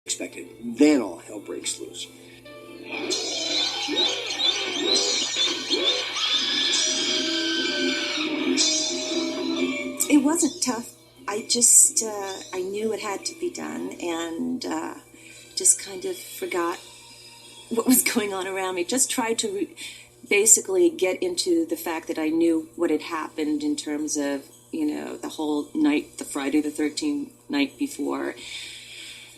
expected. Then all hell breaks loose. It wasn't tough. I just, I knew it had to be done, and just kind of forgot what was going on around me. Just tried to basically get into the fact that I knew what had happened in terms of, the whole night, the Friday the 13th night before,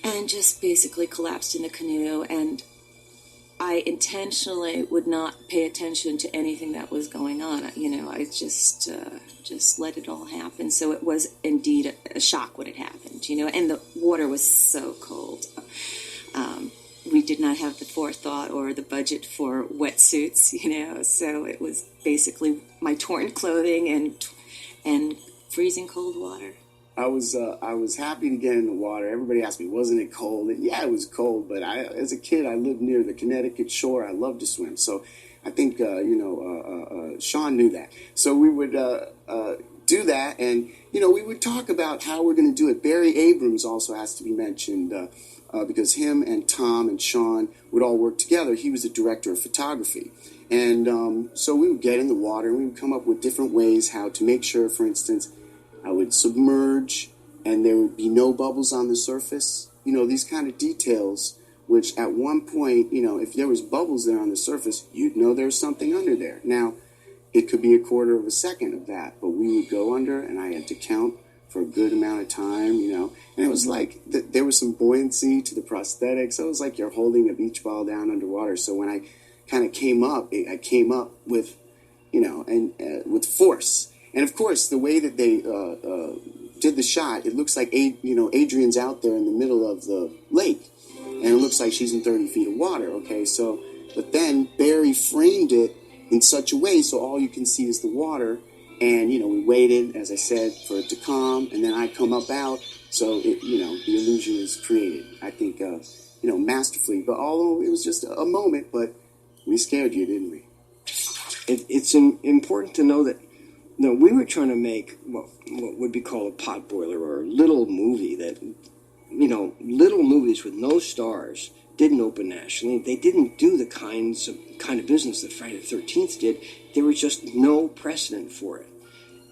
and just basically collapsed in the canoe. And I intentionally would not pay attention to anything that was going on. I just let it all happen. So it was indeed a shock when it happened, and the water was so cold. We did not have the forethought or the budget for wetsuits, so it was basically my torn clothing and freezing cold water. I was happy to get in the water. Everybody asked me, wasn't it cold? And yeah, it was cold, but as a kid, I lived near the Connecticut shore. I loved to swim. So I think, Sean knew that. So we would do that, and, we would talk about how we're going to do it. Barry Abrams also has to be mentioned because him and Tom and Sean would all work together. He was the director of photography. And so we would get in the water, and we would come up with different ways how to make sure, for instance, I would submerge and there would be no bubbles on the surface. These kind of details, which at one point, if there was bubbles there on the surface, you'd know there's something under there. Now, it could be a quarter of a second of that, but we would go under, and I had to count for a good amount of time, and it was like there was some buoyancy to the prosthetics. So it was like you're holding a beach ball down underwater. So when I kind of came up, I came up with, with force. And of course, the way that they did the shot, it looks like Adrian's out there in the middle of the lake, and it looks like she's in 30 feet of water. Okay, but then Barry framed it in such a way so all you can see is the water, and we waited, as I said, for it to calm, and then I come up out, so the illusion is created. I think masterfully. But although it was just a moment, but we scared you, didn't we? It's important to know that. No, we were trying to make what would be called a potboiler or a little movie that, little movies with no stars didn't open nationally. They didn't do the kind of business that Friday the 13th did. There was just no precedent for it.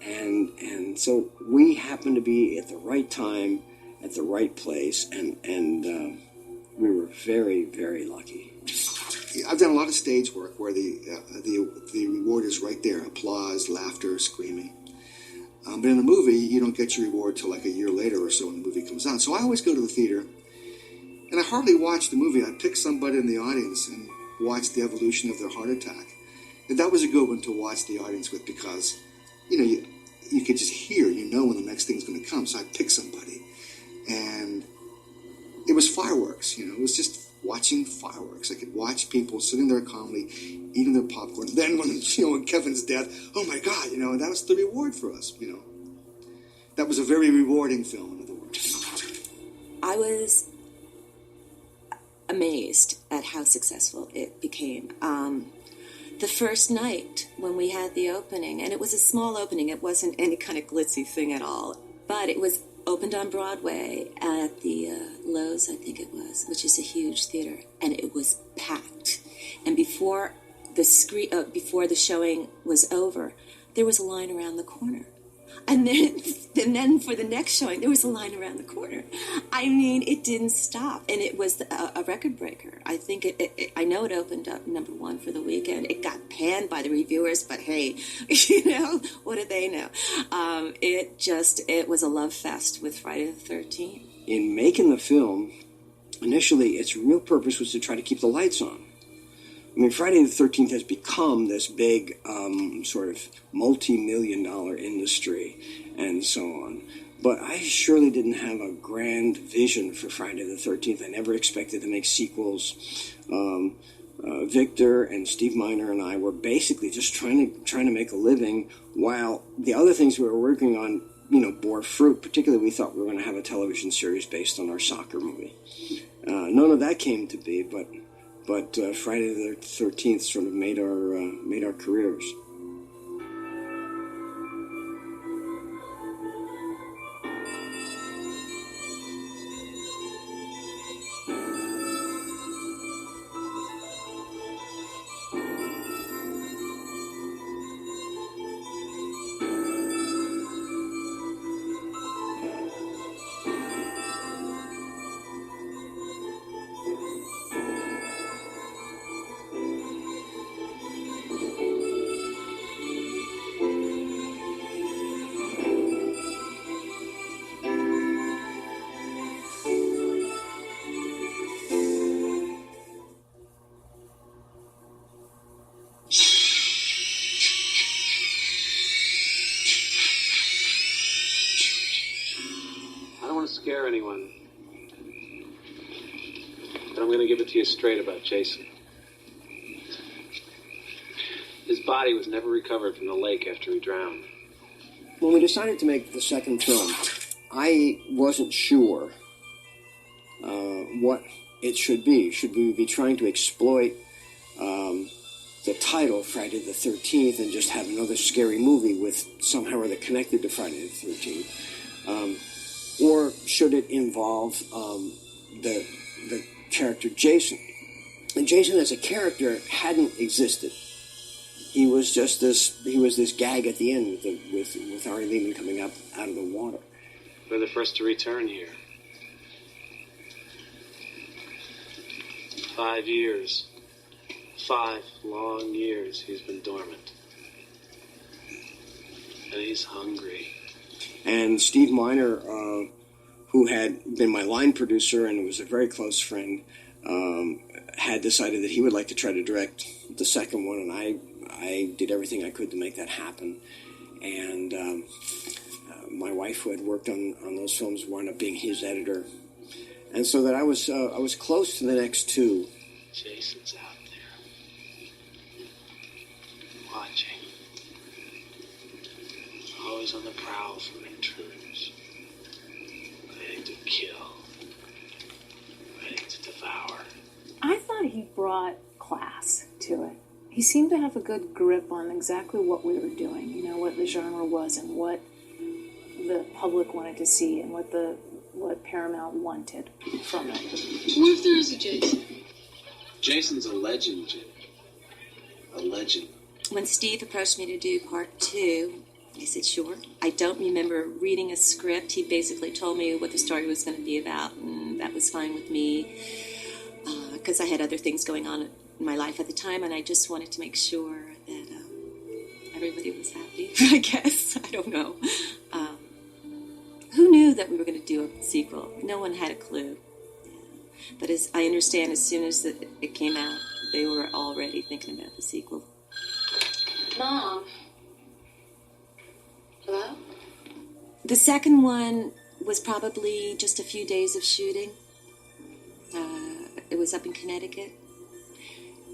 And so we happened to be at the right time, at the right place, and we were very, very lucky. I've done a lot of stage work where the reward is right there, applause, laughter, screaming. But in the movie, you don't get your reward till like a year later or so when the movie comes out. So I always go to the theater, and I hardly watch the movie. I pick somebody in the audience and watch the evolution of their heart attack. And that was a good one to watch the audience with because, you could just hear, when the next thing's going to come. So I picked somebody, and it was fireworks. It was just watching fireworks. I could watch people sitting there calmly, eating their popcorn. Then when Kevin's death, oh my God, and that was the reward for us, That was a very rewarding film, in other words. I was amazed at how successful it became. The first night when we had the opening, and it was a small opening, it wasn't any kind of glitzy thing at all, but it was opened on Broadway at the Lowe's, I think it was, which is a huge theater, and it was packed. And before the showing was over, there was a line around the corner. And then for the next showing, there was a line around the corner. I mean, it didn't stop, and it was a record breaker. I think I know it opened up #1 for the weekend. It got panned by the reviewers, but hey, what do they know? It was a love fest with Friday the 13th. In making the film, initially, its real purpose was to try to keep the lights on. I mean, Friday the 13th has become this big sort of multi-million-dollar industry and so on. But I surely didn't have a grand vision for Friday the 13th. I never expected to make sequels. Victor and Steve Miner and I were basically just trying to make a living while the other things we were working on, bore fruit. Particularly, we thought we were going to have a television series based on our soccer movie. None of that came to be, but Friday the 13th sort of made our careers. I'm going to give it to you straight about Jason. His body was never recovered from the lake after he drowned. When we decided to make the second film, I wasn't sure what it should be. Should we be trying to exploit the title, Friday the 13th, and just have another scary movie with somehow or other connected to Friday the 13th? Or should it involve the character Jason? And Jason as a character hadn't existed. He was just this gag at the end with Ari Lehman coming up out of the water. We're the first to return here. 5 years. 5 long years he's been dormant. And he's hungry. And Steve Miner, who had been my line producer and was a very close friend, had decided that he would like to try to direct the second one, and I did everything I could to make that happen. And my wife, who had worked on those films, wound up being his editor, and so that I was close to the next two. Jason's out there, watching, always on the prowl for intruders, ready to kill, ready to devour. I thought he brought class to it. He seemed to have a good grip on exactly what we were doing, you know, what the genre was and what the public wanted to see and what Paramount wanted from it. What if there is a Jason? Jason's a legend, Jim. A legend. When Steve approached me to do part 2, I said, sure. I don't remember reading a script. He basically told me what the story was going to be about, and that was fine with me because I had other things going on in my life at the time, and I just wanted to make sure that everybody was happy, I guess. I don't know. Who knew that we were going to do a sequel? No one had a clue. But as I understand, as soon as it came out, they were already thinking about the sequel. Mom. Hello? The second one was probably just a few days of shooting. It was up in Connecticut.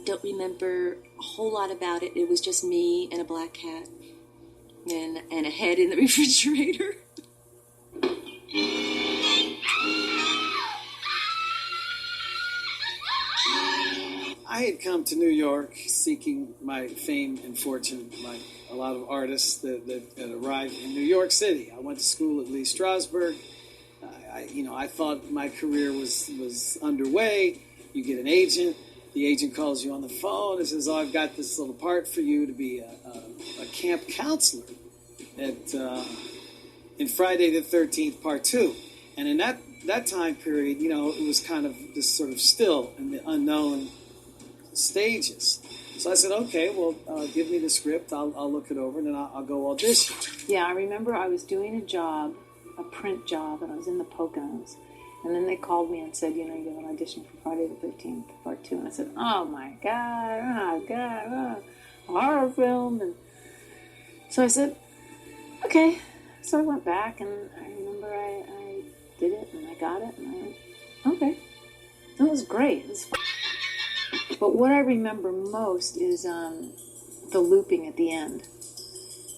Don't remember a whole lot about it. It was just me and a black cat and a head in the refrigerator. I had come to New York seeking my fame and fortune, like a lot of artists that arrived in New York City. I went to school at Lee Strasberg. I thought my career was underway. You get an agent. The agent calls you on the phone and says, "Oh, I've got this little part for you to be a camp counselor in Friday the 13th, Part 2." And in that time period, you know, it was kind of just sort of still in the unknown stages. So I said, okay, well, give me the script. I'll look it over, and then I'll go audition. Yeah, I remember I was doing a job, a print job, and I was in the Poconos. And then they called me and said, you know, you have an audition for Friday the 13th, Part 2. And I said, oh, my God, a horror film. And so I said, okay. So I went back, and I remember I did it, and I got it, and I went, okay. That was great. It was fun. But what I remember most is the looping at the end.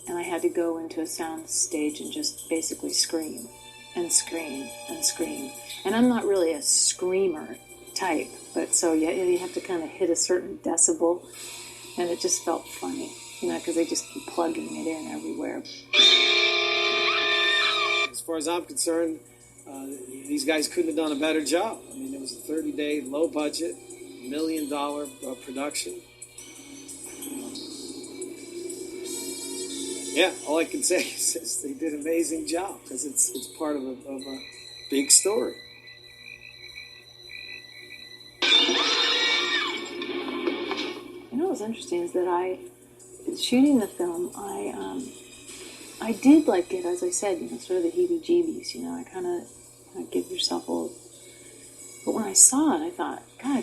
And I had to go into a sound stage and just basically scream and scream and scream. And I'm not really a screamer type, but so you have to kind of hit a certain decibel, and it just felt funny, you know, because they just keep plugging it in everywhere. As far as I'm concerned, these guys couldn't have done a better job. I mean, it was a 30-day, low-budget, $1 million production. Yeah, all I can say is they did an amazing job because it's part of a big story. You know what's interesting is that shooting the film, I did like it, as I said, you know, sort of the heebie-jeebies, you know, I kind of give yourself a little. But when I saw it, I thought, God, I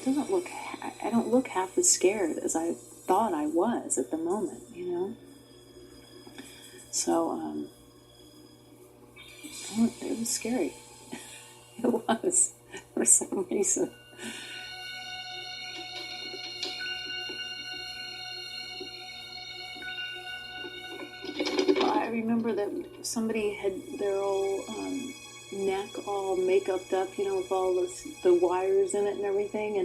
don't look half as scared as I thought I was at the moment, you know? So, it was scary. It was, for some reason. remember that somebody had their old neck all make-upped up, with all the wires in it and everything,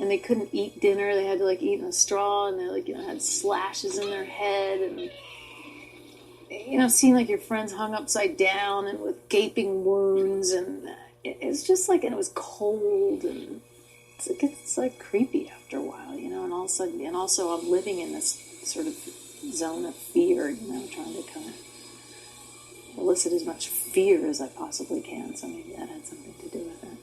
and they couldn't eat dinner. They had to eat in a straw, and they had slashes in their head, and seeing your friends hung upside down and with gaping wounds, and it's just and it was cold, and it's creepy after a while, and all of a sudden, and also I'm living in this sort of zone of fear, trying to kind of elicit as much fear as I possibly can. So maybe that had something to do with it.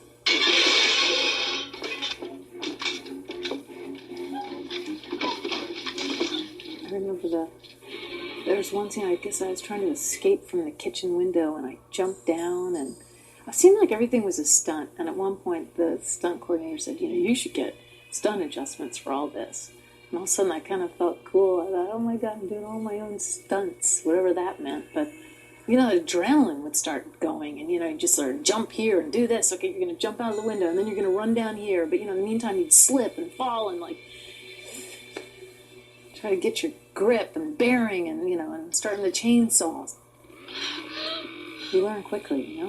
I remember there was one scene, I guess I was trying to escape from the kitchen window, and I jumped down, and it seemed like everything was a stunt. And at one point, the stunt coordinator said, you should get stunt adjustments for all this. And all of a sudden, I kind of felt cool. I thought, oh my God, I'm doing all my own stunts, whatever that meant. But, the adrenaline would start going, and, you just sort of jump here and do this. Okay, you're going to jump out of the window, and then you're going to run down here. But, in the meantime, you'd slip and fall and, try to get your grip and bearing and, and starting the chainsaws. You learn quickly,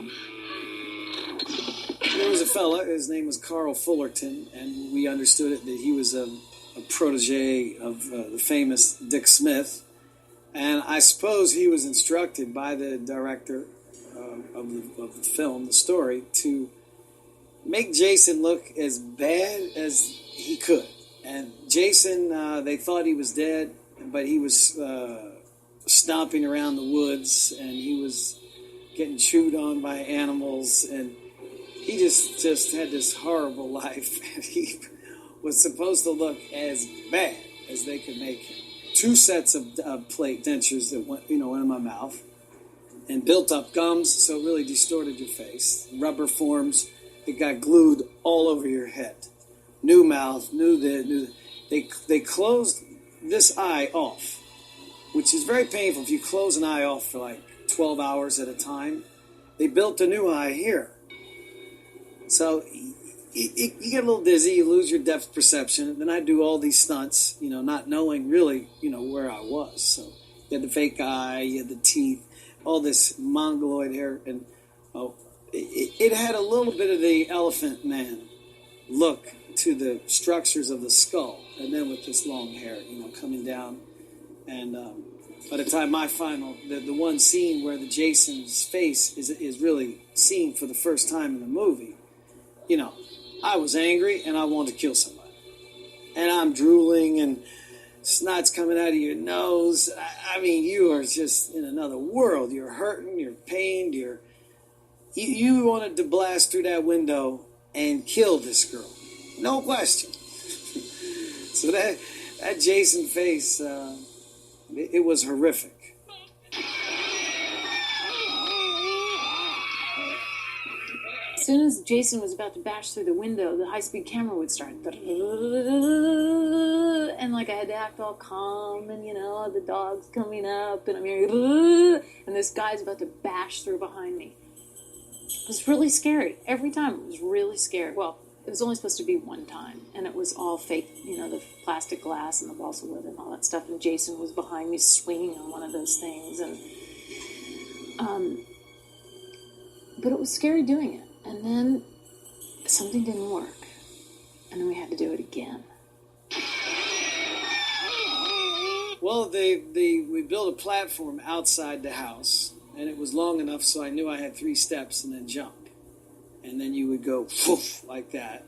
There was a fella, his name was Carl Fullerton, and we understood it that he was a protege of the famous Dick Smith. And I suppose he was instructed by the director of the film, the story, to make Jason look as bad as he could. And Jason, they thought he was dead, but he was stomping around the woods, and he was getting chewed on by animals, and he just had this horrible life. And he was supposed to look as bad as they could make him. 2 sets of plate dentures that went in my mouth, and built up gums, so it really distorted your face. Rubber forms that got glued all over your head. New mouth, they closed this eye off, which is very painful if you close an eye off for 12 hours at a time. They built a new eye here. So you get a little dizzy, you lose your depth perception, and then I do all these stunts, not knowing really, where I was. So you had the fake eye, you had the teeth, all this mongoloid hair, and it had a little bit of the Elephant Man look to the structures of the skull, and then with this long hair, coming down. And by the time my final, the one scene where the Jason's face is really seen for the first time in the movie, I was angry and I wanted to kill somebody. And I'm drooling and snot's coming out of your nose. I mean, you are just in another world. You're hurting, you're pained, you wanted to blast through that window and kill this girl. No question. So that Jason face, it was horrific. As soon as Jason was about to bash through the window, the high-speed camera would start. And I had to act all calm, and the dog's coming up, and I'm hearing, and this guy's about to bash through behind me. It was really scary. Every time it was really scary. Well, it was only supposed to be one time, and it was all fake, the plastic glass and the balsa wood and all that stuff, and Jason was behind me swinging on one of those things, and but it was scary doing it. And then something didn't work, and then we had to do it again. Well, we built a platform outside the house, and it was long enough so I knew I had 3 steps and then jump. And then you would go poof like that.